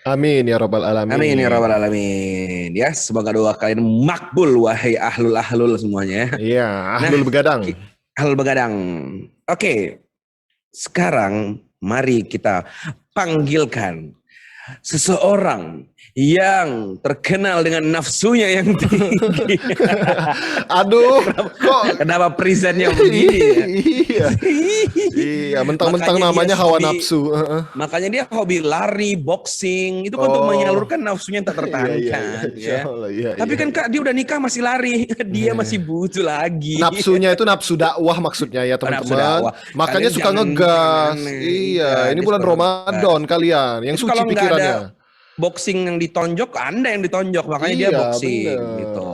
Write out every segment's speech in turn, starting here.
Amin ya rabbal Amin ya rabbal alamin. alamin. Ya, semoga doa kalian makbul wahai ahlul semuanya. Iya, Nah, ahlul begadang. ahlul begadang. Oke, sekarang mari kita panggilkan seseorang yang terkenal dengan nafsunya yang tinggi. Aduh, Kenapa, kok kenapa presentnya begini ya? iya. Iya, mentang-mentang Makanya dia namanya hawa hobi nafsu. Heeh. Makanya dia hobi lari, boxing, itu kan untuk Oh, menyalurkan nafsunya tak iya iya iya, tertahankan insya ya. Allah, iya Tapi iya kan iya. Kak, dia udah nikah masih lari, dia masih Eh, butuh lagi. Nafsunya itu nafsu dakwah maksudnya ya Nafsu teman-teman. dakwah. Makanya Kalian suka jangan ngegas. aneh. Iya, Iya, ini dia bulan suka Ramadan ngegas. kalian, yang Itu suci kalau nggak ada pikirannya. boxing yang ditonjok, Anda yang ditonjok, makanya dia Iya, boxing bener. Ah, gitu.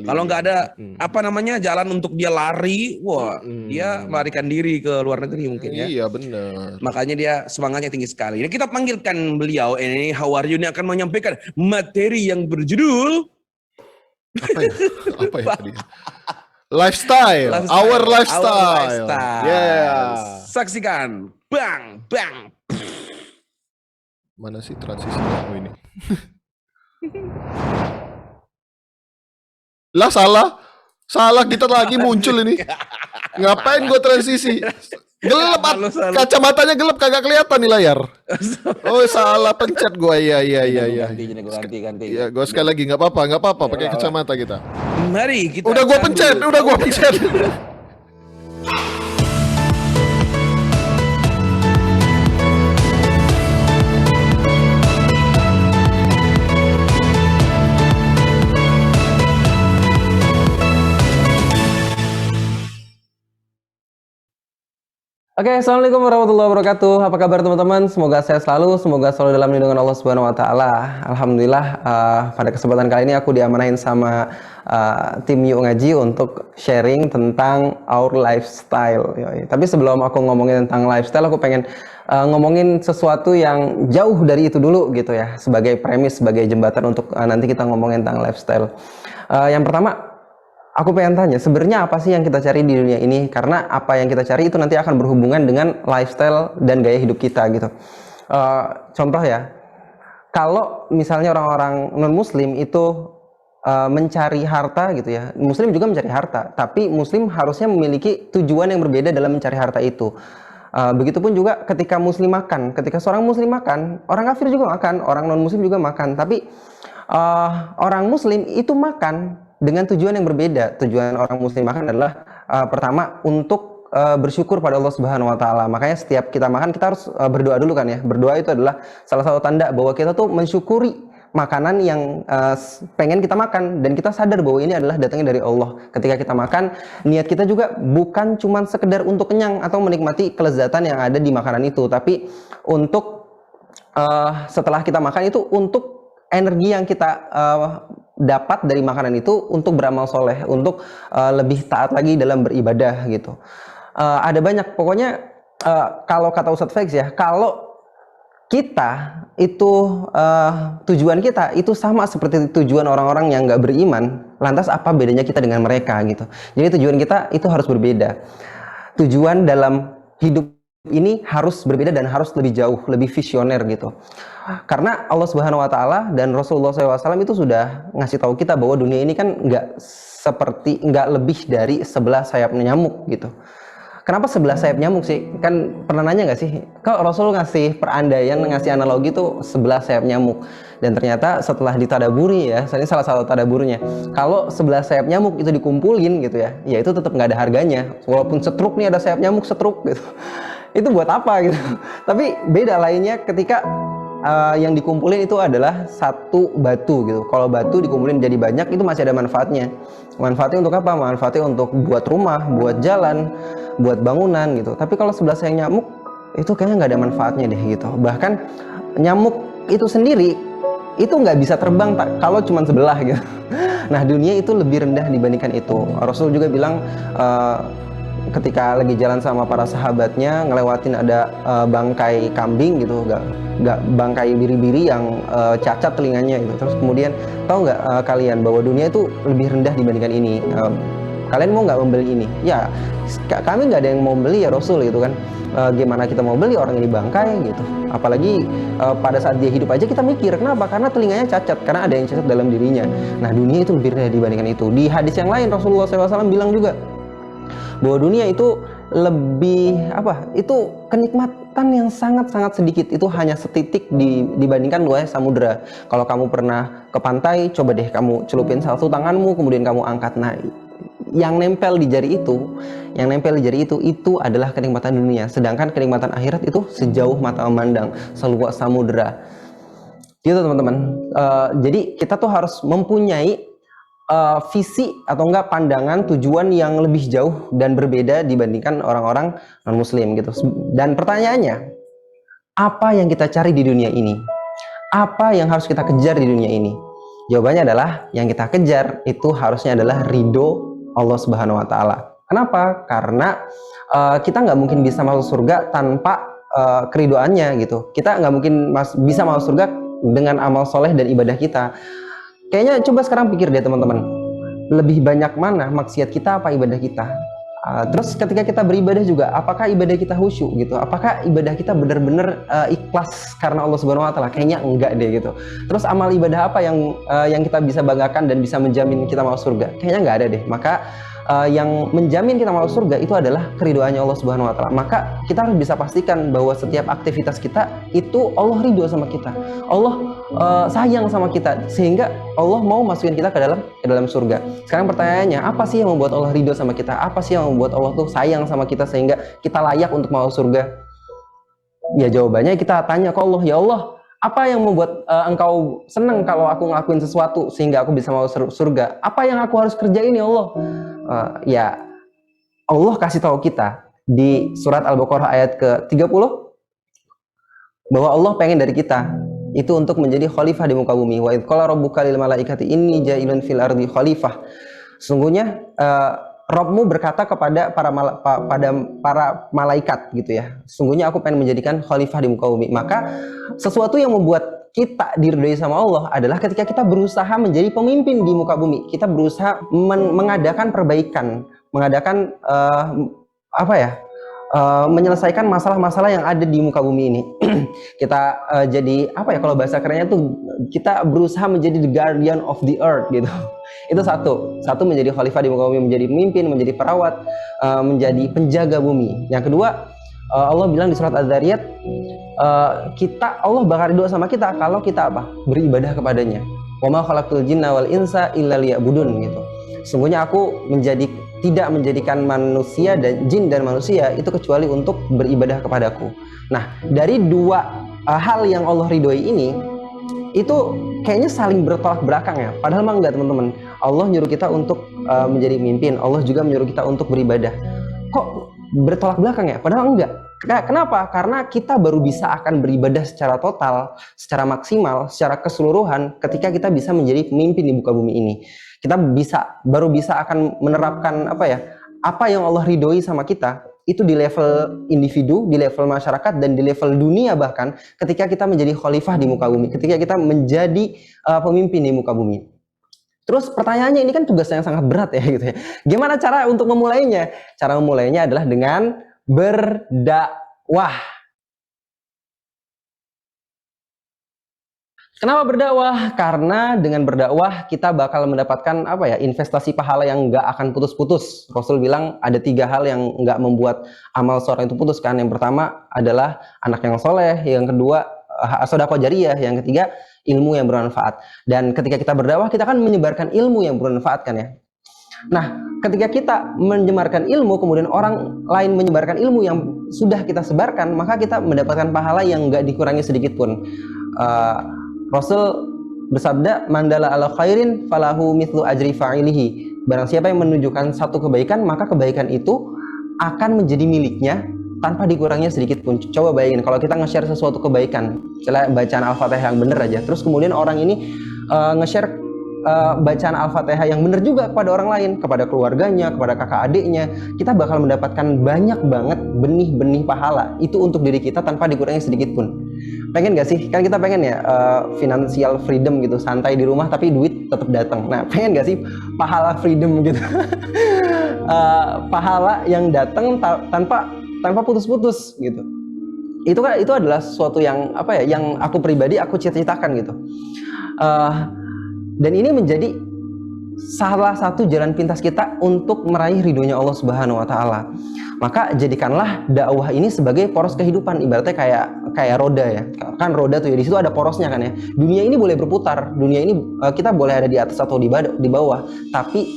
Kalau nggak kalian. ada Mm-mm. apa namanya jalan untuk dia lari, wah dia Mm-mm. melarikan diri ke luar negeri mungkin ya. Iya, bener. Makanya dia semangatnya tinggi sekali. Nah, kita panggilkan beliau ini Hawaryu ini akan menyampaikan materi yang berjudul Apa ya? Apa ya tadi? Lifestyle, our Our lifestyle. Lifestyle. Yeah. Saksikan. Bang, bang. Mana sih transisinya ini? Lah salah. Salah kita lagi muncul ini. Ngapain gue transisi? Gelap, kacamatanya gelap, kagak kelihatan nih layar. Oh salah pencet gue, iya iya iya iya. Ganti. Ya gue sekali lagi nggak apa-apa, pakai kacamata kita. Mari kita. Udah gue pencet. Oke, assalamualaikum warahmatullahi wabarakatuh. Apa kabar teman-teman? Semoga sehat selalu, semoga selalu dalam lindungan Allah Subhanahu Wa Taala. Alhamdulillah, pada kesempatan kali ini aku diamanahin sama tim Yuk Ngaji untuk sharing tentang our lifestyle. Tapi sebelum aku ngomongin tentang lifestyle, aku pengen ngomongin sesuatu yang jauh dari itu dulu gitu ya, sebagai premis, sebagai jembatan untuk nanti kita ngomongin tentang lifestyle. Yang pertama, aku pengen tanya, sebenarnya apa sih yang kita cari di dunia ini? Karena apa yang kita cari itu nanti akan berhubungan dengan lifestyle dan gaya hidup kita gitu. Contoh ya, kalau misalnya orang-orang non-muslim itu mencari harta gitu ya, muslim juga mencari harta, tapi muslim harusnya memiliki tujuan yang berbeda dalam mencari harta itu. Begitupun juga ketika muslim makan, ketika seorang muslim makan, orang kafir juga makan, orang non-muslim juga makan, tapi orang muslim itu makan dengan tujuan yang berbeda. Tujuan orang muslim makan adalah pertama untuk bersyukur pada Allah Subhanahu Wa Taala. Makanya setiap kita makan kita harus berdoa dulu kan ya. Berdoa itu adalah salah satu tanda bahwa kita tuh mensyukuri makanan yang pengen kita makan, dan kita sadar bahwa ini adalah datangnya dari Allah. Ketika kita makan, niat kita juga bukan cuma sekedar untuk kenyang atau menikmati kelezatan yang ada di makanan itu, tapi untuk setelah kita makan itu untuk energi yang kita dapat dari makanan itu untuk beramal soleh, untuk lebih taat lagi dalam beribadah gitu. Ada banyak, pokoknya kalau kata Ustadz Felix ya, kalau kita itu tujuan kita itu sama seperti tujuan orang-orang yang nggak beriman, lantas apa bedanya kita dengan mereka gitu. Jadi tujuan kita itu harus berbeda. Tujuan dalam hidup ini harus berbeda dan harus lebih jauh, lebih visioner gitu. Karena Allah Subhanahu Wa Taala dan Rasulullah SAW itu sudah ngasih tahu kita bahwa dunia ini kan nggak lebih dari 11 sayap nyamuk gitu. Kenapa 11 sayap nyamuk sih? Kan pernah nanya nggak sih? Kalau Rasul ngasih perandaian, ngasih analogi tuh 11 sayap nyamuk. Dan ternyata setelah ditadaburi ya, ini salah satu tadaburnya. Kalau 11 sayap nyamuk itu dikumpulin gitu ya, ya itu tetap nggak ada harganya. Walaupun setruk nih ada sayap nyamuk setruk gitu. Itu buat apa gitu. Tapi beda lainnya ketika yang dikumpulin itu adalah satu batu gitu. Kalau batu dikumpulin jadi banyak itu masih ada manfaatnya. Manfaatnya untuk apa? Manfaatnya untuk buat rumah, buat jalan, buat bangunan gitu. Tapi kalau 11 sayap nyamuk itu kayaknya nggak ada manfaatnya deh gitu. Bahkan nyamuk itu sendiri itu nggak bisa terbang kalau cuma sebelah gitu. Nah dunia itu lebih rendah dibandingkan itu. Rasul juga bilang ketika lagi jalan sama para sahabatnya ngelewatin ada bangkai kambing gitu, nggak bangkai biri-biri yang cacat telinganya gitu. Terus kemudian tahu nggak kalian bahwa dunia itu lebih rendah dibandingkan ini. kalian mau nggak membeli ini? Ya, kami nggak ada yang mau beli ya Rasul gitu kan. Gimana kita mau beli, orang ini bangkai gitu. Apalagi pada saat dia hidup aja kita mikir, kenapa? Karena telinganya cacat, karena ada yang cacat dalam dirinya. Nah, dunia itu lebih rendah dibandingkan itu. Di hadis yang lain Rasulullah SAW bilang juga bahwa dunia itu lebih itu kenikmatan yang sangat-sangat sedikit, itu hanya setitik dibandingkan luas samudera. Kalau kamu pernah ke pantai, coba deh kamu celupin satu tanganmu kemudian kamu angkat. Nah, yang nempel di jari itu adalah kenikmatan dunia, sedangkan kenikmatan akhirat itu sejauh mata memandang, seluas samudera. Gitu teman-teman. Jadi kita tuh harus mempunyai visi atau enggak pandangan tujuan yang lebih jauh dan berbeda dibandingkan orang-orang non-muslim gitu. Dan pertanyaannya, apa yang kita cari di dunia ini? Apa yang harus kita kejar di dunia ini? Jawabannya adalah yang kita kejar itu harusnya adalah ridho Allah Subhanahu wa Ta'ala. Kenapa? Karena kita nggak mungkin bisa masuk surga tanpa keridoannya gitu. Kita nggak mungkin bisa masuk surga dengan amal soleh dan ibadah kita. Kayaknya coba sekarang pikir deh teman-teman, lebih banyak mana maksiat kita apa ibadah kita? Terus ketika kita beribadah juga, apakah ibadah kita khusyuk gitu? Apakah ibadah kita benar-benar ikhlas karena Allah Subhanahu wa Ta'ala? Kayaknya enggak deh gitu. Terus amal ibadah apa yang kita bisa banggakan dan bisa menjamin kita masuk surga? Kayaknya nggak ada deh. Maka yang menjamin kita masuk surga itu adalah keridoannya Allah Subhanahu wa Ta'ala. Maka kita harus bisa pastikan bahwa setiap aktivitas kita itu Allah ridho sama kita. Allah sayang sama kita sehingga Allah mau masukin kita ke dalam surga. Sekarang pertanyaannya, apa sih yang membuat Allah ridho sama kita? Apa sih yang membuat Allah tuh sayang sama kita sehingga kita layak untuk masuk surga? Ya jawabannya kita tanya ke Allah, ya Allah, apa yang membuat engkau senang kalau aku ngelakuin sesuatu sehingga aku bisa masuk surga? Apa yang aku harus kerjain ya Allah? Ya Allah kasih tahu kita di surat Al-Baqarah ayat ke-30 bahwa Allah pengen dari kita itu untuk menjadi khalifah di muka bumi. Wa idz qala rabbuka lil malaikati inni ja'ilun fil ardi khalifah. Sesungguhnya Rabbmu berkata kepada para malaikat gitu ya. Sesungguhnya aku pengen menjadikan khalifah di muka bumi. Maka sesuatu yang membuat kita diridhoi sama Allah adalah ketika kita berusaha menjadi pemimpin di muka bumi. Kita berusaha mengadakan perbaikan, mengadakan menyelesaikan masalah-masalah yang ada di muka bumi ini. Kita jadi kalau bahasa kerennya tuh kita berusaha menjadi the guardian of the earth gitu. Itu satu menjadi khalifah di muka bumi, menjadi pemimpin, menjadi perawat, menjadi penjaga bumi. Yang kedua, Allah bilang di surat Az-Zariyat, Allah bakal ridho sama kita kalau kita beribadah kepadanya. Wa ma khalaqtul jinna wal insa illa liya'budun gitu. Sesungguhnya aku tidak menjadikan manusia dan jin dan manusia itu kecuali untuk beribadah kepadaku. Nah, dari dua hal yang Allah ridhoi ini itu kayaknya saling bertolak belakang ya. Padahal mah enggak teman-teman. Allah nyuruh kita untuk menjadi pemimpin, Allah juga menyuruh kita untuk beribadah. Kok bertolak belakang ya? Padahal enggak. Kenapa? Karena kita baru bisa akan beribadah secara total, secara maksimal, secara keseluruhan ketika kita bisa menjadi pemimpin di muka bumi ini. Kita baru bisa akan menerapkan apa yang Allah ridhoi sama kita itu di level individu, di level masyarakat, dan di level dunia bahkan ketika kita menjadi khalifah di muka bumi, ketika kita menjadi pemimpin di muka bumi. Terus pertanyaannya, ini kan tugas yang sangat berat ya gitu ya. Gimana cara untuk memulainya? Cara memulainya adalah dengan berdakwah. Kenapa berdakwah? Karena dengan berdakwah kita bakal mendapatkan investasi pahala yang nggak akan putus-putus. Rasul bilang ada 3 hal yang nggak membuat amal seorang itu putus kan. Yang pertama adalah anak yang soleh, yang kedua sedekah jariyah, yang ketiga ilmu yang bermanfaat. Dan ketika kita berdakwah kita kan menyebarkan ilmu yang bermanfaat kan ya. Nah, ketika kita menyebarkan ilmu, kemudian orang lain menyebarkan ilmu yang sudah kita sebarkan, maka kita mendapatkan pahala yang nggak dikurangi sedikit pun. Rasul bersabda, "Mandala ala khairin falahu mithlu ajri fa'ilihi." Barang siapa yang menunjukkan satu kebaikan, maka kebaikan itu akan menjadi miliknya tanpa dikuranginya sedikit pun. Coba bayangin kalau kita nge-share sesuatu kebaikan, misalnya bacaan Al-Fatihah yang bener aja, terus kemudian orang ini nge-share bacaan Al-Fatihah yang benar juga kepada orang lain, kepada keluarganya, kepada kakak adiknya, kita bakal mendapatkan banyak banget benih-benih pahala itu untuk diri kita tanpa dikurangi sedikit pun. Pengen gak sih? Kan kita pengen ya financial freedom gitu, santai di rumah tapi duit tetap datang. Nah, pengen gak sih pahala freedom gitu? pahala yang datang tanpa putus-putus gitu. Itu adalah sesuatu yang apa ya, yang aku pribadi aku cita-citakan gitu. Dan ini menjadi salah satu jalan pintas kita untuk meraih ridhonya Allah Subhanahu wa taala. Maka jadikanlah dakwah ini sebagai poros kehidupan, ibaratnya kayak roda ya. Kan roda tuh ya, di situ ada porosnya kan ya. Dunia ini boleh berputar, dunia ini kita boleh ada di atas atau di bawah, tapi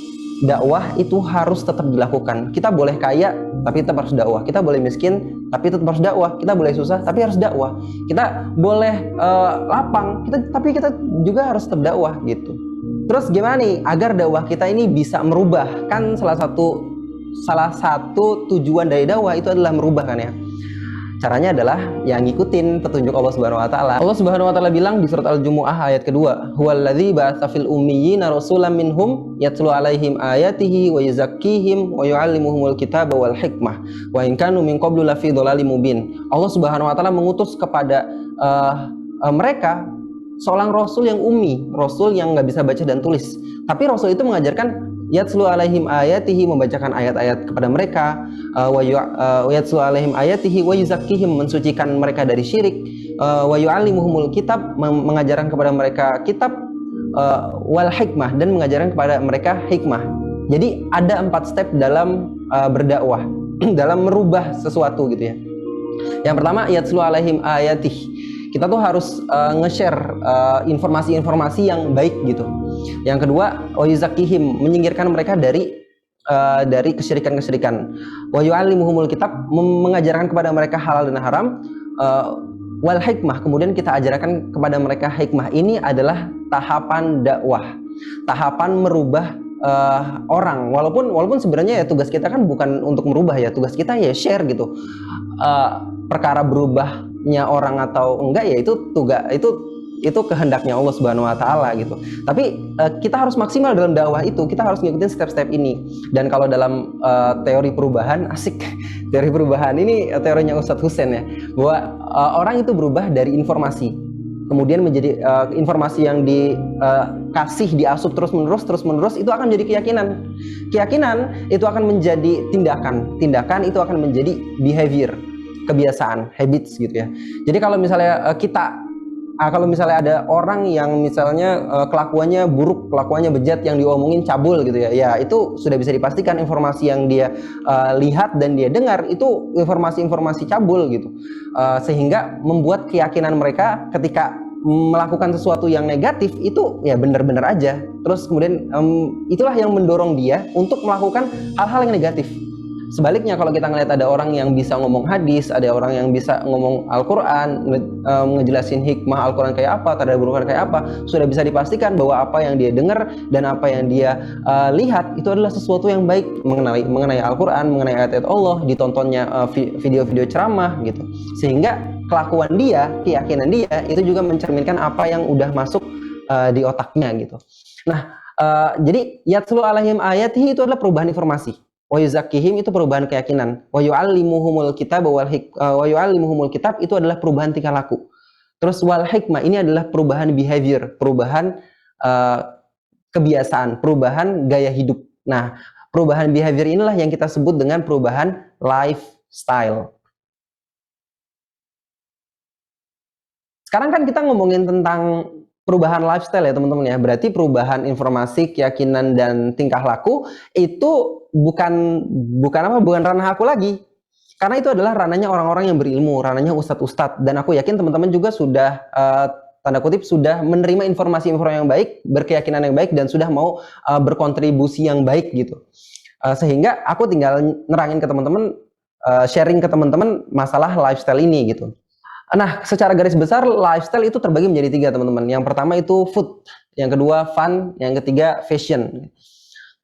dakwah itu harus tetap dilakukan. Kita boleh kaya tapi tetap harus dakwah. Kita boleh miskin tapi tetap harus dakwah. Kita boleh susah tapi harus dakwah. Kita boleh lapang, tapi kita juga harus tetap dakwah gitu. Terus gimana nih agar dakwah kita ini bisa merubah? Kan salah satu tujuan dari dakwah itu adalah merubah kan ya. Caranya adalah yang ngikutin petunjuk Allah Subhanahu wa taala. Allah Subhanahu wa taala bilang di surat Al-Jumu'ah ayat kedua, "Huwallazi ba'atsa fil ummiyina rasulan minhum yatlu 'alaihim ayatihi wa yuzakkihim wa yu'allimuhumul kitaba wal hikmah wa in kanu min qablu lafi dhalalim mubin." Allah Subhanahu wa taala mengutus kepada mereka seorang rasul yang ummi, rasul yang nggak bisa baca dan tulis. Tapi rasul itu mengajarkan yatslu alaihim ayatihi, membacakan ayat-ayat kepada mereka, yatslu alaihim ayatihi wa yuzakkihim, mensucikan mereka dari syirik, wa yu'allimuhumul kitab, mengajarkan kepada mereka kitab, wal hikmah, dan mengajarkan kepada mereka hikmah. Jadi ada 4 step dalam berdakwah, dalam merubah sesuatu gitu ya. Yang pertama yatslu alaihim ayatihi. Kita tuh harus nge-share informasi-informasi yang baik gitu. Yang kedua, wa yuzakkihim, menyingkirkan mereka dari kesyirikan-kesyirikan. Wa yu'allimuhumul kitab, mengajarkan kepada mereka halal dan haram. Wal hikmah, kemudian kita ajarkan kepada mereka hikmah. Ini adalah tahapan dakwah, tahapan merubah orang. Walaupun sebenarnya ya tugas kita kan bukan untuk merubah ya, tugas kita ya share gitu. Perkara berubahnya orang atau enggak ya itu kehendaknya Allah Subhanahu wa taala gitu. Tapi kita harus maksimal dalam dakwah itu, kita harus ngikutin step-step ini. Dan kalau dalam teori perubahan, asik. Teori perubahan ini teorinya Ustadz Husain ya, bahwa orang itu berubah dari informasi. Kemudian menjadi informasi yang dikasih, diasup terus-menerus itu akan menjadi keyakinan. Keyakinan itu akan menjadi tindakan. Tindakan itu akan menjadi behavior, kebiasaan, habits gitu ya. Jadi kalau misalnya kalau misalnya ada orang yang misalnya kelakuannya buruk, kelakuannya bejat, yang diomongin cabul gitu ya, ya itu sudah bisa dipastikan informasi yang dia lihat dan dia dengar itu informasi-informasi cabul gitu, sehingga membuat keyakinan mereka ketika melakukan sesuatu yang negatif itu ya benar-benar aja. Terus kemudian itulah yang mendorong dia untuk melakukan hal-hal yang negatif. Sebaliknya kalau kita ngelihat ada orang yang bisa ngomong hadis, ada orang yang bisa ngomong Al-Quran, ngejelasin hikmah Al-Quran kayak apa, tanda burukan kayak apa, sudah bisa dipastikan bahwa apa yang dia dengar dan apa yang dia lihat itu adalah sesuatu yang baik mengenai Al-Quran, mengenai ayat-ayat Allah, ditontonnya video-video ceramah gitu. Sehingga kelakuan dia, keyakinan dia itu juga mencerminkan apa yang udah masuk di otaknya gitu. Nah, jadi yatslu alaihim ayatihi itu adalah perubahan informasi. Wa yuzakkihim itu perubahan keyakinan. Wa yu'allimuhumul kitab itu adalah perubahan tingkah laku. Terus wal hikmah ini adalah perubahan behavior, perubahan kebiasaan, perubahan gaya hidup. Nah, perubahan behavior inilah yang kita sebut dengan perubahan lifestyle. Sekarang kan kita ngomongin tentang perubahan lifestyle ya teman-teman ya. Berarti perubahan informasi, keyakinan dan tingkah laku itu bukan ranah aku lagi. Karena itu adalah ranahnya orang-orang yang berilmu, ranahnya ustadz-ustadz, dan aku yakin teman-teman juga sudah tanda kutip sudah menerima informasi-informasi yang baik, berkeyakinan yang baik, dan sudah mau berkontribusi yang baik gitu. Sehingga aku tinggal nerangin ke teman-teman, sharing ke teman-teman masalah lifestyle ini gitu. Nah, secara garis besar lifestyle itu terbagi menjadi 3 teman-teman. Yang pertama itu food, yang kedua fun, yang ketiga fashion.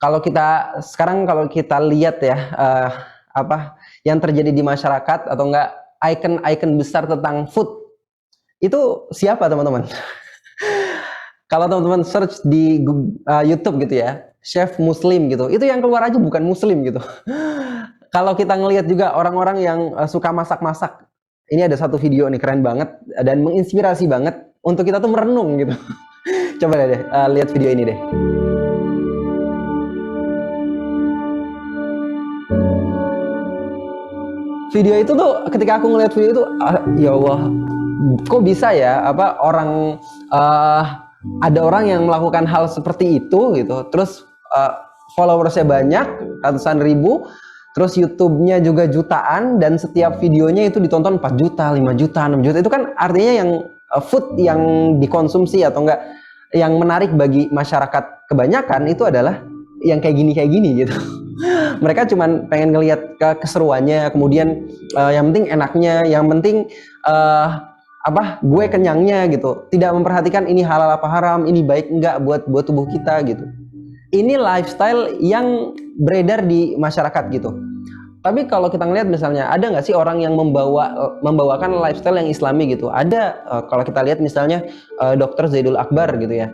Kalau kita lihat ya apa yang terjadi di masyarakat atau enggak icon-icon besar tentang food itu siapa teman-teman? Kalau teman-teman search di YouTube gitu ya, chef muslim gitu, itu yang keluar aja bukan muslim gitu. Kalau kita ngelihat juga orang-orang yang suka masak-masak, ini ada satu video nih keren banget dan menginspirasi banget untuk kita tuh merenung gitu. Coba deh lihat video ini deh. video itu tuh ketika aku ngeliat video itu, ya Allah, kok bisa ya ada orang yang melakukan hal seperti itu gitu, terus followersnya banyak, ratusan ribu, terus YouTube-nya juga jutaan, dan setiap videonya itu ditonton 4 juta, 5 juta, 6 juta. Itu kan artinya yang food yang dikonsumsi atau enggak yang menarik bagi masyarakat kebanyakan itu adalah yang kayak gini gitu. Mereka cuman pengen ngelihat keseruannya, kemudian yang penting enaknya, yang penting gue kenyangnya gitu. Tidak memperhatikan ini halal apa haram, ini baik enggak buat tubuh kita gitu. Ini lifestyle yang beredar di masyarakat gitu. Tapi kalau kita ngelihat misalnya, ada nggak sih orang yang membawakan lifestyle yang Islami gitu? Ada. Kalau kita lihat misalnya Dr. Zaidul Akbar gitu ya.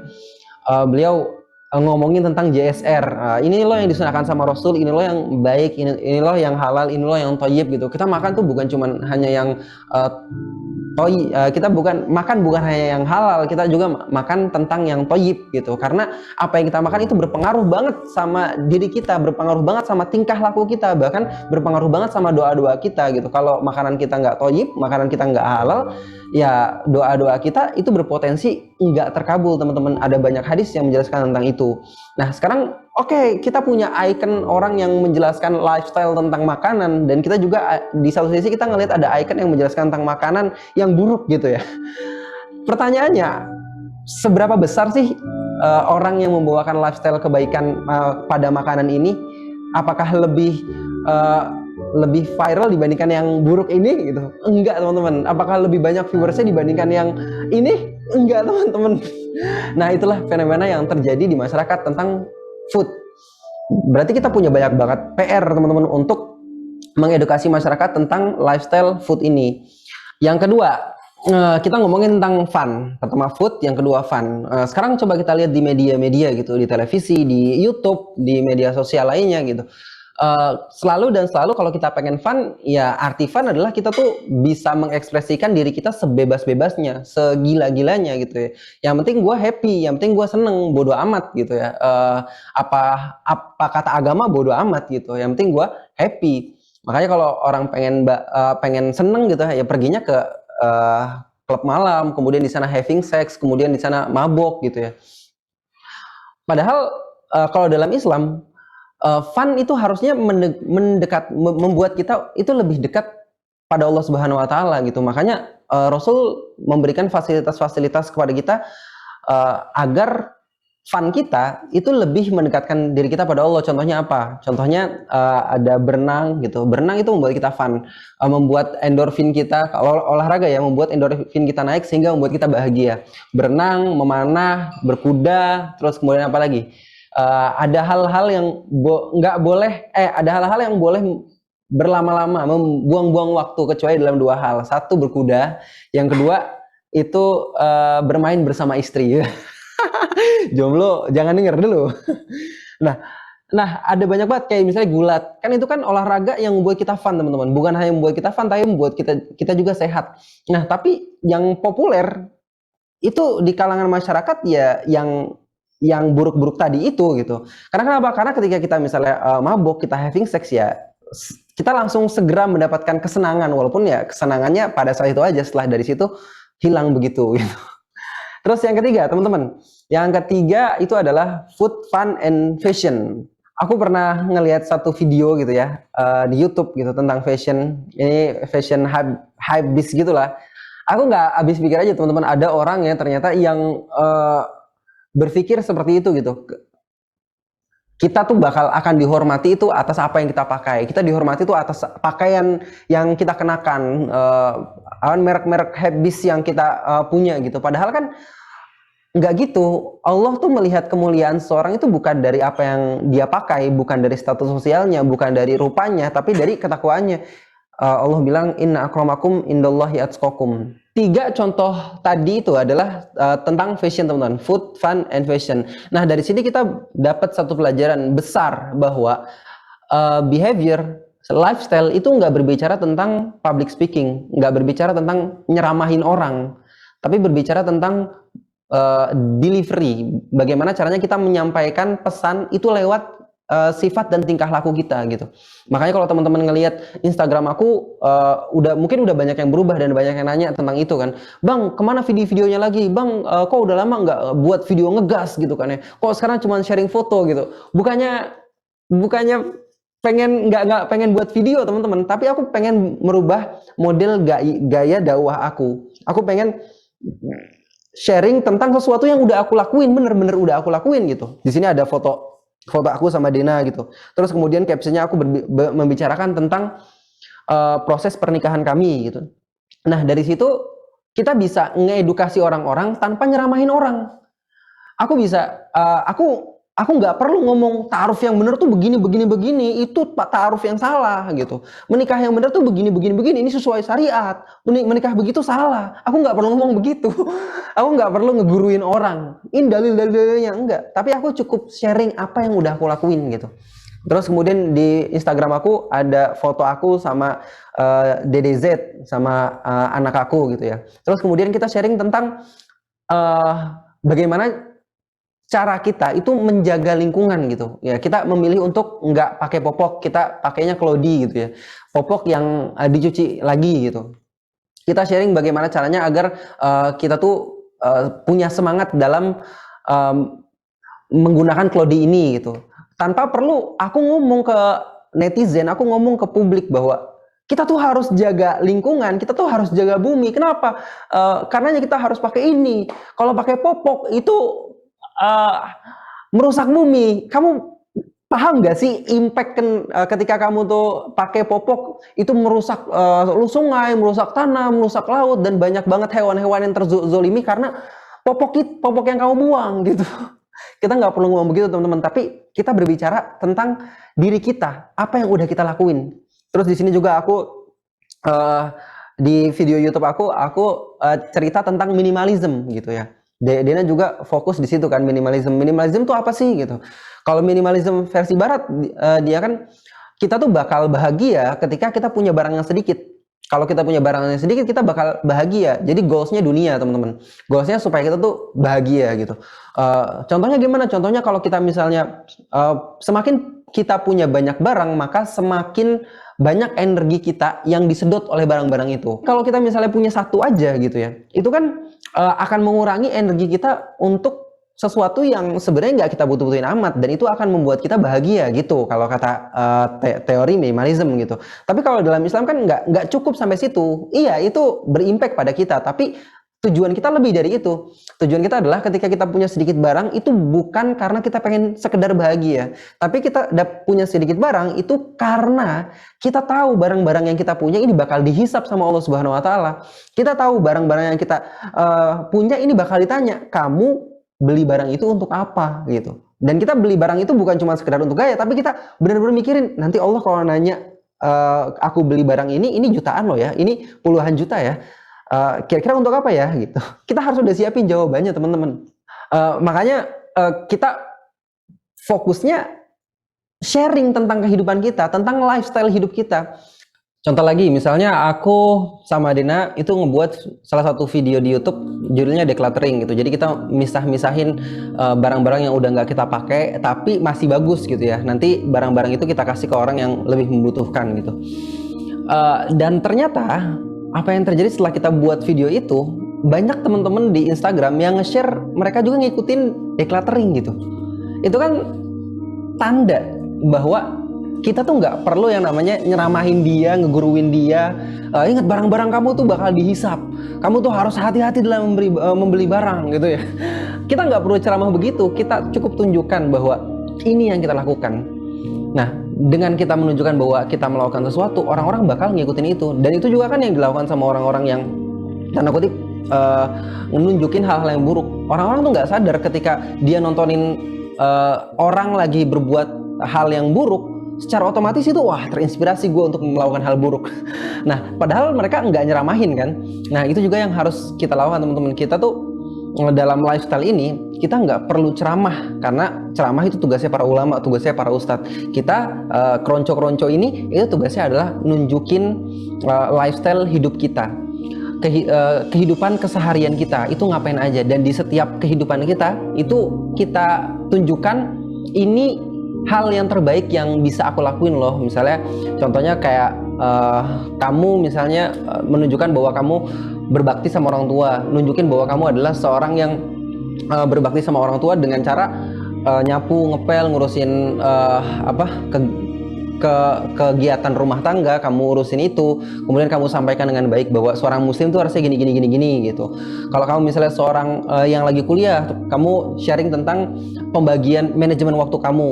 Beliau ngomongin tentang JSR. Ini loh yang disunahkan sama Rasul, ini loh yang baik, ini loh yang halal, ini loh yang thayyib gitu. Kita makan tuh bukan cuman hanya yang kita bukan hanya yang halal, kita juga makan tentang yang thayyib gitu. Karena apa yang kita makan itu berpengaruh banget sama diri kita, berpengaruh banget sama tingkah laku kita, bahkan berpengaruh banget sama doa-doa kita gitu. Kalau makanan kita nggak thayyib, makanan kita nggak halal, ya doa-doa kita itu berpotensi nggak terkabul, teman-teman. Ada banyak hadis yang menjelaskan tentang itu. Nah sekarang kita punya icon orang yang menjelaskan lifestyle tentang makanan, dan kita juga di satu sisi kita ngelihat ada icon yang menjelaskan tentang makanan yang buruk gitu ya. Pertanyaannya, seberapa besar sih orang yang membawakan lifestyle kebaikan pada makanan ini? Apakah lebih viral dibandingkan yang buruk ini gitu? Enggak, teman-teman. Apakah lebih banyak viewersnya dibandingkan yang ini? Enggak, teman-teman. Nah, itulah fenomena yang terjadi di masyarakat tentang food. Berarti kita punya banyak banget PR, teman-teman, untuk mengedukasi masyarakat tentang lifestyle food ini. Yang kedua, kita ngomongin tentang fun. Pertama food, yang kedua fun. Sekarang coba kita lihat di media-media gitu, di televisi, di YouTube, di media sosial lainnya gitu. Selalu kalau kita pengen fun, ya arti fun adalah kita tuh bisa mengekspresikan diri kita sebebas-bebasnya, segila-gilanya gitu ya. Yang penting gue happy, yang penting gue seneng, bodo amat gitu ya. Apa kata agama bodo amat gitu, yang penting gue happy. Makanya kalau orang pengen seneng gitu ya, perginya ke klub malam, kemudian di sana having sex, kemudian di sana mabok gitu ya. Padahal kalau dalam Islam, fun itu harusnya membuat kita itu lebih dekat pada Allah Subhanahu wa taala gitu. Makanya Rasul memberikan fasilitas-fasilitas kepada kita agar fun kita itu lebih mendekatkan diri kita pada Allah. Contohnya apa? Contohnya ada berenang gitu. Berenang itu membuat kita fun, membuat endorfin kita, kalau olahraga ya, membuat endorfin kita naik sehingga membuat kita bahagia. Berenang, memanah, berkuda, terus kemudian apa lagi? Ada hal-hal yang ada hal-hal yang boleh berlama-lama, membuang-buang waktu, kecuali dalam 2 hal. Satu, berkuda. Yang kedua itu bermain bersama istri. Jomblo jangan denger dulu. Nah ada banyak banget kayak misalnya gulat. Kan itu kan olahraga yang membuat kita fun, teman-teman. Bukan hanya membuat kita fun, tapi membuat kita juga sehat. Nah tapi yang populer itu di kalangan masyarakat ya yang buruk-buruk tadi itu gitu. Karena kenapa? Karena ketika kita misalnya mabok, kita having sex ya, kita langsung segera mendapatkan kesenangan, walaupun ya kesenangannya pada saat itu aja, setelah dari situ hilang begitu gitu. Terus yang ketiga, teman-teman, yang ketiga itu adalah food, fun, and fashion. Aku pernah ngelihat satu video gitu ya di YouTube gitu tentang fashion. Ini fashion hypebeast gitulah. Aku nggak habis pikir aja, teman-teman, ada orang ya ternyata yang berpikir seperti itu gitu. Kita tuh akan dihormati itu atas apa yang kita pakai. Kita dihormati itu atas pakaian yang kita kenakan, merek-merek habis yang kita punya gitu. Padahal kan nggak gitu. Allah tuh melihat kemuliaan seseorang itu bukan dari apa yang dia pakai, bukan dari status sosialnya, bukan dari rupanya, tapi dari ketakwaannya. Allah bilang inna akramakum indallahi atqakum. 3 contoh tadi itu adalah tentang fashion, teman-teman. Food, fun, and fashion. Nah, dari sini kita dapat satu pelajaran besar bahwa behavior, lifestyle itu nggak berbicara tentang public speaking, nggak berbicara tentang nyeramahin orang, tapi berbicara tentang delivery. Bagaimana caranya kita menyampaikan pesan itu lewat sifat dan tingkah laku kita gitu. Makanya kalau teman-teman ngelihat Instagram aku mungkin udah banyak yang berubah dan banyak yang nanya tentang itu kan. Bang, kemana video-videonya lagi? Bang, kok udah lama nggak buat video ngegas gitu kan ya? Kok sekarang cuma sharing foto gitu? Bukannya nggak pengen buat video teman-teman, tapi aku pengen merubah model gaya dakwah aku. Aku pengen sharing tentang sesuatu yang udah aku lakuin, bener-bener udah aku lakuin gitu. Di sini ada foto aku sama Dena gitu. Terus kemudian captionnya aku membicarakan tentang proses pernikahan kami gitu. Nah dari situ kita bisa ngeedukasi orang-orang tanpa nyeramahin orang. Aku bisa, aku nggak perlu ngomong ta'aruf yang bener tuh begini, itu ta'aruf yang salah gitu. Menikah yang bener tuh begini, ini sesuai syariat. Menikah begitu salah. Aku nggak perlu ngomong begitu. Aku nggak perlu ngeguruin orang. Ini dalil-dalilnya enggak. Tapi aku cukup sharing apa yang udah aku lakuin gitu. Terus kemudian di Instagram aku ada foto aku sama DDZ sama anak aku gitu ya. Terus kemudian kita sharing tentang bagaimana cara kita itu menjaga lingkungan gitu ya. Kita memilih untuk nggak pakai popok, kita pakainya Clody gitu ya, popok yang dicuci lagi gitu. Kita sharing bagaimana caranya agar kita tuh punya semangat dalam menggunakan Clody ini gitu, tanpa perlu aku ngomong ke netizen, aku ngomong ke publik bahwa kita tuh harus jaga lingkungan, kita tuh harus jaga bumi. Kenapa? Karenanya kita harus pakai ini. Kalau pakai popok itu merusak bumi. Kamu paham nggak sih impact ketika kamu tuh pakai popok itu merusak sungai, merusak tanah, merusak laut, dan banyak banget hewan-hewan yang terzolimi karena popok yang kamu buang gitu. Kita nggak perlu ngomong begitu teman-teman, tapi kita berbicara tentang diri kita, apa yang udah kita lakuin. Terus di sini juga aku di video YouTube aku cerita tentang minimalism gitu ya. Dena juga fokus di situ kan, minimalism tuh apa sih gitu. Kalau minimalism versi barat dia kan kita tuh bakal bahagia ketika kita punya barang yang sedikit. Kalau kita punya barang yang sedikit kita bakal bahagia. Jadi goalsnya dunia teman-teman. Goalsnya supaya kita tuh bahagia gitu. Contohnya gimana? Contohnya kalau kita misalnya semakin kita punya banyak barang, maka semakin banyak energi kita yang disedot oleh barang-barang itu. Kalau kita misalnya punya satu aja gitu ya, itu kan akan mengurangi energi kita untuk sesuatu yang sebenarnya nggak kita butuh-butuhin amat, dan itu akan membuat kita bahagia gitu kalau kata teori minimalism gitu. Tapi kalau dalam Islam kan nggak cukup sampai situ. Iya, itu berimpact pada kita, tapi tujuan kita lebih dari itu. Tujuan kita adalah ketika kita punya sedikit barang itu bukan karena kita pengen sekedar bahagia, tapi kita punya sedikit barang itu karena kita tahu barang-barang yang kita punya ini bakal dihisap sama Allah Subhanahu wa taala. Kita tahu barang-barang yang kita punya ini bakal ditanya, kamu beli barang itu untuk apa gitu. Dan kita beli barang itu bukan cuma sekedar untuk gaya, tapi kita benar-benar mikirin nanti Allah kalau nanya aku beli barang ini jutaan loh ya, ini puluhan juta ya. Kira-kira untuk apa ya gitu. Kita harus udah siapin jawabannya teman-teman. Makanya kita fokusnya sharing tentang kehidupan kita, tentang lifestyle hidup kita. Contoh lagi, misalnya aku sama Dena itu ngebuat salah satu video di YouTube judulnya decluttering gitu. Jadi kita misah-misahin barang-barang yang udah nggak kita pakai tapi masih bagus gitu ya. Nanti barang-barang itu kita kasih ke orang yang lebih membutuhkan gitu. Dan ternyata apa yang terjadi setelah kita buat video itu, banyak teman-teman di Instagram yang nge-share mereka juga ngikutin decluttering gitu. Itu kan tanda bahwa kita tuh nggak perlu yang namanya nyeramahin dia, ngeguruin dia. Ingat barang-barang kamu tuh bakal dihisap. Kamu tuh harus hati-hati dalam membeli barang gitu ya. Kita nggak perlu ceramah begitu. Kita cukup tunjukkan bahwa ini yang kita lakukan. Nah, dengan kita menunjukkan bahwa kita melakukan sesuatu, orang-orang bakal ngikutin itu. Dan itu juga kan yang dilakukan sama orang-orang yang tanda kutip menunjukin hal-hal yang buruk. Orang-orang tuh nggak sadar ketika dia nontonin orang lagi berbuat hal yang buruk, secara otomatis itu wah terinspirasi gue untuk melakukan hal buruk. Nah, padahal mereka nggak nyeramahin kan. Nah, itu juga yang harus kita lakukan teman-teman. Kita tuh dalam lifestyle ini kita nggak perlu ceramah, karena ceramah itu tugasnya para ulama, tugasnya para ustadz. Kita keronco-keronco ini itu tugasnya adalah nunjukin lifestyle hidup kita, kehidupan keseharian kita itu ngapain aja, dan di setiap kehidupan kita itu kita tunjukkan ini hal yang terbaik yang bisa aku lakuin loh. Misalnya contohnya kayak kamu misalnya menunjukkan bahwa kamu berbakti sama orang tua, nunjukin bahwa kamu adalah seorang yang berbakti sama orang tua dengan cara nyapu, ngepel, ngurusin kegiatan rumah tangga, kamu urusin itu, kemudian kamu sampaikan dengan baik bahwa seorang muslim tuh harusnya gini gitu. Kalau kamu misalnya seorang yang lagi kuliah, kamu sharing tentang pembagian manajemen waktu kamu,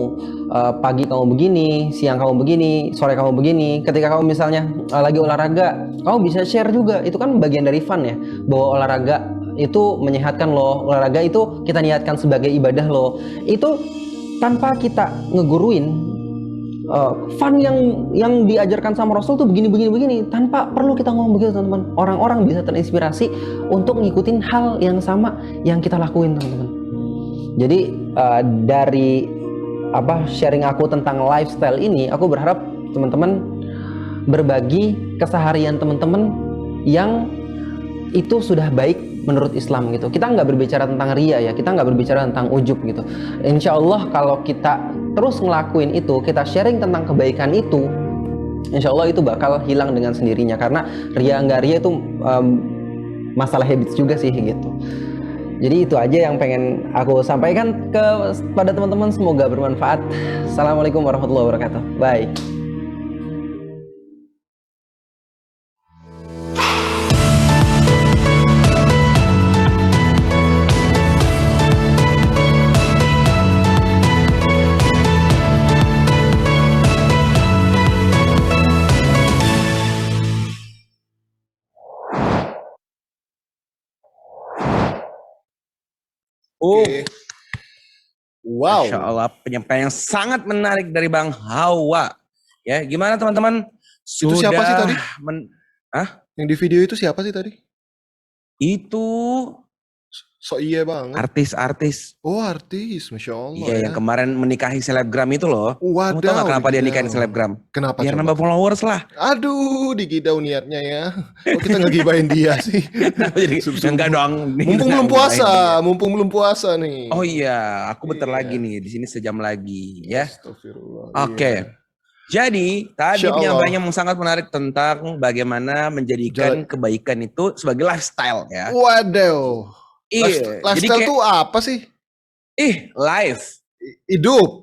pagi kamu begini, siang kamu begini, sore kamu begini. Ketika kamu misalnya lagi olahraga, kamu bisa share juga, itu kan bagian dari fun ya, bahwa olahraga itu menyehatkan loh, olahraga itu kita niatkan sebagai ibadah loh. Itu tanpa kita ngeguruin, fun yang diajarkan sama Rasul tuh begini, tanpa perlu kita ngomong begitu teman-teman. Orang-orang bisa terinspirasi untuk ngikutin hal yang sama yang kita lakuin teman-teman. Jadi dari sharing aku tentang lifestyle ini, aku berharap teman-teman berbagi keseharian teman-teman yang itu sudah baik menurut Islam gitu. Kita nggak berbicara tentang ria ya, kita nggak berbicara tentang ujub gitu. Insya Allah kalau kita terus ngelakuin itu, kita sharing tentang kebaikan itu, insya Allah itu bakal hilang dengan sendirinya. Karena ria nggak ria itu masalah habits juga sih gitu. Jadi itu aja yang pengen aku sampaikan kepada teman-teman, semoga bermanfaat. Assalamualaikum warahmatullahi wabarakatuh. Bye. Oke. Wow. Masya Allah, penyampaian yang sangat menarik dari Bang Hawa. Ya, gimana teman-teman? Itu siapa sih tadi? Yang di video itu siapa sih tadi? Itu So iya banget. artis-artis. Oh artis, Masya Allah. Iya, yang kemarin menikahi selebgram itu loh. Kamu tahu Wadaw, gak kenapa dia digidau. nikahin selebgram? Kenapa Biar coba? nambah followers lah. Aduh, digidau niatnya ya. Kok kita ngegibain dia sih? Jadi enggak dong. Mumpung belum puasa nih. Oh iya, aku bentar Iya. lagi nih, di sini sejam lagi ya. Astagfirullah. Oke. Iya. Jadi tadi Insya Allah. penyampaiannya sangat menarik tentang bagaimana menjadikan kebaikan itu sebagai lifestyle ya. Wadaw. Iya, Lifestyle tuh apa sih? life, Hidup.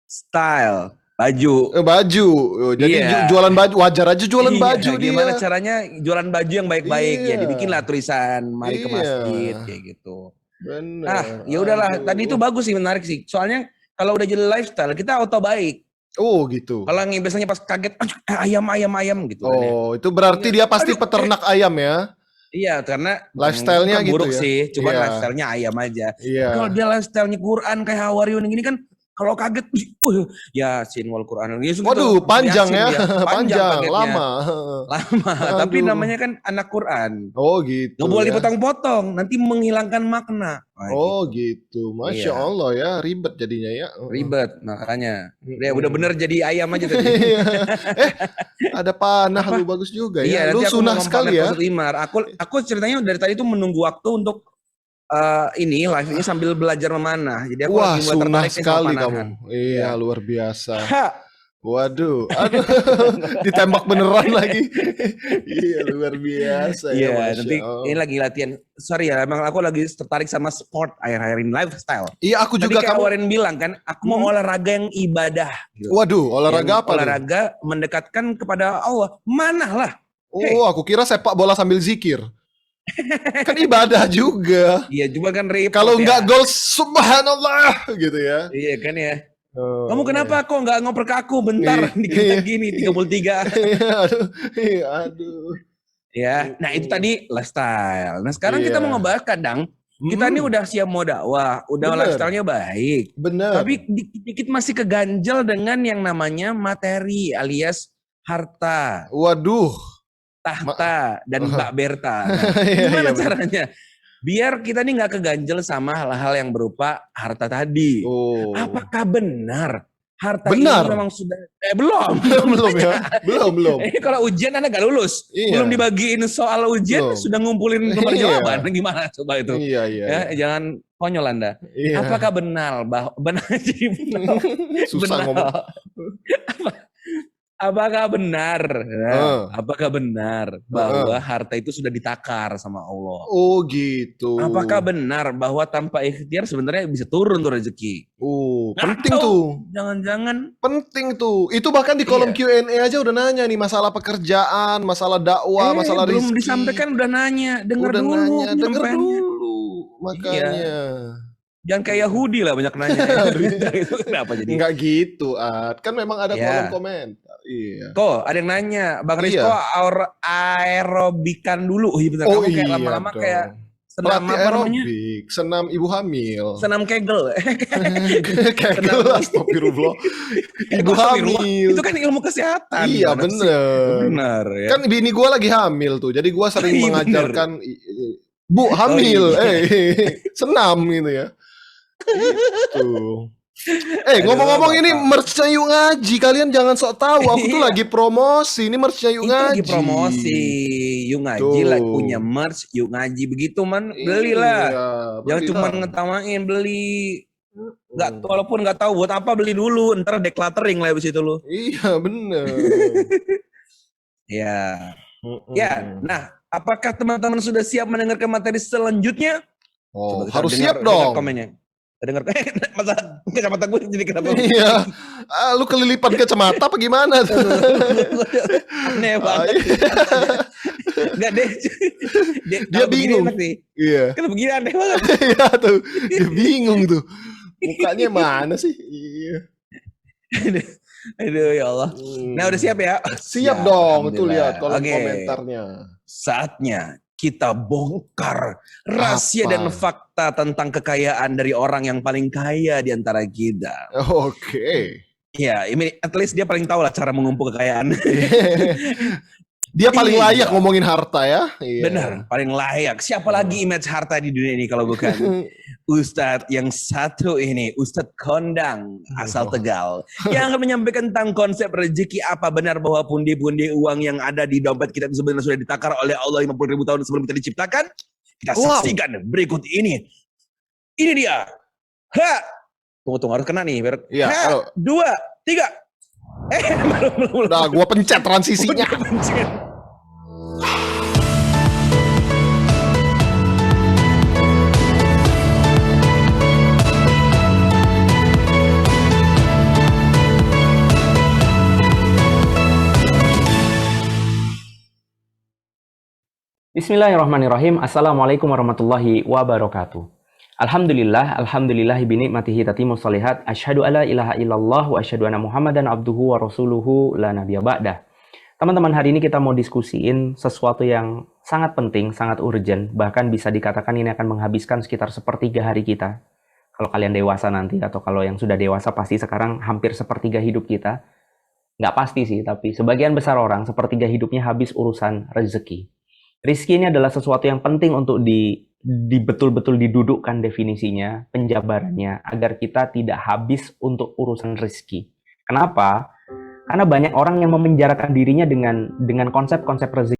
style, baju. Baju. Jadi Iya. jualan baju, wajar aja jualan Iya, baju dia. gimana caranya jualan baju yang baik-baik ya, Iya. dibikinlah tulisan mari ke Iya. masjid kayak gitu. Bener. Nah, ya udahlah, tadi itu bagus sih, menarik sih. Soalnya kalau udah jadi lifestyle, kita auto baik. Oh gitu. Kalau yang biasanya pas kaget, ayam gitu kan ya. Oh, itu berarti dia pasti peternak ayam ya? Iya, karena Lifestyle-nya bukan buruk gitu ya? sih, cuma Iya. lifestyle-nya ayam aja. Iya. Kalau dia lifestyle-nya Quran kayak Hawariun gini kan, kalau kaget, Yasin wal Quran. Waduh, panjang ya, panjang, kagetnya. lama. Lama, tapi Aduh. namanya kan anak Quran. Oh gitu. Nggak boleh ya. dipotong-potong, nanti menghilangkan makna. Wah, Oh gitu, Masya Iya. Allah ya, ribet jadinya ya. ribet, makanya. Ya udah bener jadi ayam aja tadi. Iya. Ada panah lu bagus juga ya. Iya, Lu nanti aku sunah mau sekali ya. Ustadz Imar. Aku ceritanya dari tadi tuh menunggu waktu untuk ini live ini sambil belajar memanah. Jadi aku Wah, lagi mulai sunah tertarik nih sama sekali panahan. kamu. Iya, Ya. luar biasa. Ha! Waduh, aduh, ditembak beneran lagi. Iya, luar biasa ya. Iya, Masya nanti Allah. ini lagi latihan. Sorry ya, emang aku lagi tertarik sama sport akhir-akhir ini, lifestyle. Iya, aku Tadi juga kayak kamu. Warren bilang kan, aku mau olahraga yang ibadah. Gitu. Waduh, olahraga Yang apa tuh? olahraga mendekatkan kepada Allah. Manah lah. Oh, aku kira sepak bola sambil zikir. Kan ibadah juga. Iya, cuma kan repot Kalau ya. nggak gol, subhanallah gitu ya. Iya kan ya. Oh, Kamu kenapa kok nggak ngoper ke aku bentar? Iya. Dikit gini 33. Iya, aduh, iya, aduh. Ya, nah itu tadi lifestyle. Nah sekarang kita Iya. mau ngebahas kadang kita ini udah siap mau dakwah, udah Bener. lifestyle-nya baik, Bener. tapi dikit-dikit masih keganjel dengan yang namanya materi alias harta, Waduh. tahta, dan Mbak Berta. Nah, Iya, gimana iya, bener. caranya? Biar kita nih nggak keganjel sama hal-hal yang berupa harta tadi. Oh. Apakah benar harta Benar. ini memang sudah belum. belum ya. Belum. Ini kalau ujian Anda nggak lulus, Iya. belum dibagiin soal ujian Belum. sudah ngumpulin nomor Iya. jawaban, gimana coba itu? Iya. Ya, jangan konyol Anda. Iya. Apakah benar benar jadi benar? Susah benar. ngomong. Apakah benar? Apakah benar bahwa Heeh. harta itu sudah ditakar sama Allah? Oh gitu. Apakah benar bahwa tanpa ikhtiar sebenarnya bisa turun tuh rezeki? Penting Atau tuh. jangan-jangan Penting tuh. Itu bahkan di kolom Iya. Q&A aja udah nanya nih masalah pekerjaan, masalah dakwah, masalah belum rizki. disampaikan udah nanya, dengar Udah dulu nanya, denger penyampaiannya. dulu. Makanya. Jangan kayak Yahudi lah banyak nanya. Itu kenapa jadi? Enggak gitu, Ad. Kan memang ada Ya. kolom komentar. Iya. Kok ada yang nanya, Bang Rizko Iya. aerobikan dulu. Iya benar, Oh kamu kayak iya lama-lama dong. kayak senam Pelatih apa namanya? aerobik, senam ibu hamil. Senam kegel. Kegel, astagfirullah. Ibu Astagfirullah. hamil. Itu kan ilmu kesehatan. Iya gimana sih? bener. Benar ya. Kan bini gua lagi hamil tuh, jadi gua sering Iya, mengajarkan Bu hamil, iya. senam gitu ya. Gitu. Aduh, Ngomong-ngomong ini Bapak. merch-nya Yuk Ngaji, kalian jangan sok tahu. Aku tuh Iya. lagi promosi, ini merch-nya Yuk Itu Ngaji. lagi promosi. Yuk Ngaji Tuh. lah punya merch, Yuk Ngaji begitu man, belilah. Iya, Jangan cuma belilah. ngetawain beli. Walaupun nggak tahu buat apa beli dulu, ntar decluttering lah abis itu lu. Iya bener. Ya. Ya, nah, apakah teman-teman sudah siap mendengarkan materi selanjutnya? Oh, Coba kita harus dengar- siap dengar dong. komennya. Dengar masa kacamata gue jadi kenapa? Iya. Lu kelilipan kacamata apa gimana tuh? Aneh banget. Enggak deh. Dia bingung. Iya. Kenapa begini aneh banget? Iya tuh. Dia bingung tuh. Mukanya mana sih? Iya. Aduh ya Allah. Nah udah siap ya? Siap dong. Tuh Alhamdulillah. lihat kolom Oke. komentarnya. Saatnya kita bongkar rahasia Apa? dan fakta tentang kekayaan dari orang yang paling kaya di antara kita. Oke. Ya, ini at least dia paling tahu lah cara mengumpul kekayaan. Dia paling Iya. layak ngomongin harta ya. Iya. Benar, paling layak. Siapa lagi image harta di dunia ini kalau bukan Ustadz yang satu ini, Ustadz Kondang asal Tegal, yang akan menyampaikan tentang konsep rezeki. Apa benar bahwa pundi-pundi uang yang ada di dompet kita itu sebenarnya sudah ditakar oleh Allah 50.000 tahun sebelum kita diciptakan? Kita Wow. saksikan berikut ini. Ini dia. Tunggu harus kena nih. Iya, halo. 2, 3. Belum. Udah gua pencet transisinya. Bismillahirrahmanirrahim. Assalamualaikum warahmatullahi wabarakatuh. Alhamdulillahi binikmatihi tatimmus shalihat. Asyhadu alla ilaha illallah wa asyhadu anna Muhammadan abduhu wa rasuluhu la nabiyya ba'dah. Teman-teman, hari ini kita mau diskusiin sesuatu yang sangat penting, sangat urgent, bahkan bisa dikatakan ini akan menghabiskan sekitar sepertiga hari kita. Kalau kalian dewasa nanti, atau kalau yang sudah dewasa pasti sekarang hampir sepertiga hidup kita. Nggak pasti sih, tapi sebagian besar orang sepertiga hidupnya habis urusan rezeki. Rezeki ini adalah sesuatu yang penting untuk betul-betul didudukkan definisinya, penjabarannya, agar kita tidak habis untuk urusan rezeki. Kenapa? Karena banyak orang yang memenjarakan dirinya dengan konsep-konsep rezeki